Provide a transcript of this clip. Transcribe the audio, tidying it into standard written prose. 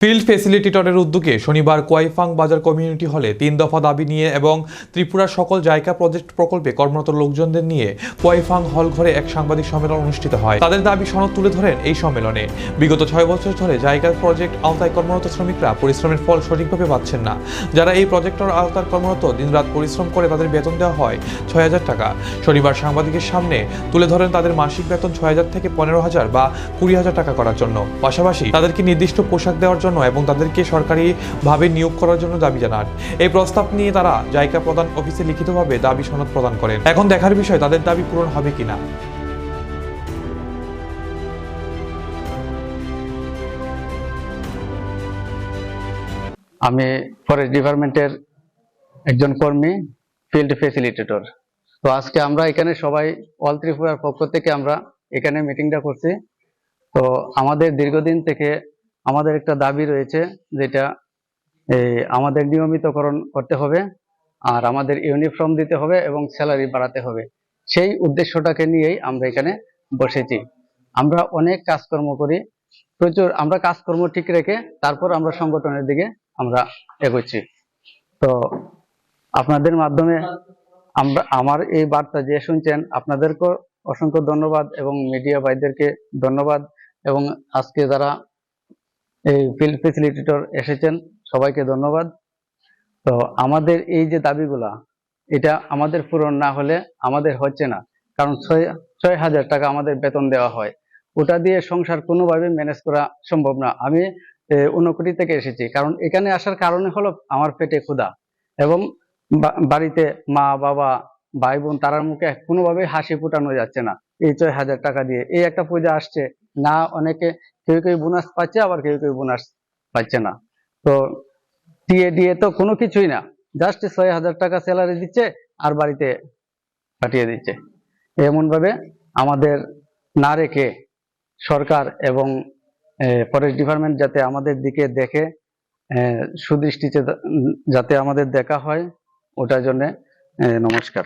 Field ফেসিলিটেটরের উদ্যোগে শনিবার কোয়াইফাং বাজার কমিউনিটি হলে ৩ দফা দাবি নিয়ে এবং ত্রিপুরার সকল জায়গা প্রজেক্ট প্রকল্পে কর্মরত লোকজনদের নিয়ে কোয়াইফাং হল ঘরে এক সাংবাদিক সম্মেলন অনুষ্ঠিত হয়। তাদের দাবি সনদ তুলে ধরেন এই সম্মেলনে। বিগত ৬ বছর ধরে জায়গা প্রজেক্ট আওতায় কর্মরত শ্রমিকরা পরিশ্রমের ফল সঠিকভাবে পাচ্ছেন না। যারা এই প্রজেক্টের আওতায় কর্মরত দিনরাত পরিশ্রম করে তাদের বেতন দেওয়া হয় ৬,০০০ টাকা। শনিবার সাংবাদিকের সামনে তুলে ধরেন তাদের মাসিক বেতন ৬,০০০ থেকে ১৫,০০০ বা ২০,০০০ টাকা করার জন্য, পাশাপাশি তাদেরকে নির্দিষ্ট পোশাক দেওয়ার জন্য এবং তাদেরকে সরকারিভাবে নিয়োগ করার জন্য দাবি জানান। এই প্রস্তাব নিয়ে তারা জায়গা প্রদান অফিসে লিখিতভাবে দাবি সনদ প্রদান করেন। এখন দেখার বিষয় তাদের দাবি পূরণ হবে কিনা। আমি ফরেস্ট ডিপার্টমেন্টের একজন কর্মী, ফিল্ড ফেসিলিটেটর। তো আজকে আমরা এখানে সবাই অল ত্রিপুরার পক্ষ থেকে আমরা এখানে মিটিংটা করছি। তো আমাদের দীর্ঘদিন থেকে আমাদের একটা দাবি রয়েছে, যেটা আমাদের নিয়মিতকরণ করতে হবে, আর আমাদের ইউনিফর্ম দিতে হবে এবং স্যালারি বাড়াতে হবে। সেই উদ্দেশ্যটাকে নিয়েই আমরা এখানে বসেছি। আমরা অনেক কাজকর্ম করি, প্রচুর আমরা কাজকর্ম ঠিক রেখে তারপর আমরা সংগঠনের দিকে আমরা এগোচ্ছি। তো আপনাদের মাধ্যমে আমার এই বার্তা যে শুনছেন, আপনাদেরকে অসংখ্য ধন্যবাদ এবং মিডিয়া ভাইদেরকে ধন্যবাদ, এবং আজকে যারা এই ফিল্ড ফেসিলিটেটর এসেছেন সবাইকে ধন্যবাদ। তো আমাদের এই যে দাবিগুলা, এটা আমাদের পূরণ না হলে আমাদের হচ্ছে না, কারণ ৬,০০০ টাকা আমাদের বেতন দেওয়া হয়। ওটা দিয়ে সংসার কোনোভাবে ম্যানেজ করা সম্ভব না। আমি ঊনকোটি থেকে এসেছি, কারণ এখানে আসার কারণে হলো আমার পেটে ক্ষুধা, এবং বাড়িতে মা বাবা ভাই বোন তারার মুখে কোনোভাবে হাসি ফুটানো যাচ্ছে না এই ৬,০০০ টাকা দিয়ে। এই একটা পূজা আসছে না, অনেকে কেউ কেউ বোনাস পাচ্ছে, আবার কেউ কেউ বোনাস পাচ্ছে না। তো দিয়ে তো কোনো কিছুই না, জাস্ট ৬,০০০ টাকা স্যালারি দিচ্ছে আর বাড়িতে পাঠিয়ে দিচ্ছে। এমন ভাবে আমাদের না রেখে সরকার এবং ফরেস্ট ডিপার্টমেন্ট যাতে আমাদের দিকে দেখে, সুদৃষ্টিতে যাতে আমাদের দেখা হয়, ওটার জন্য নমস্কার।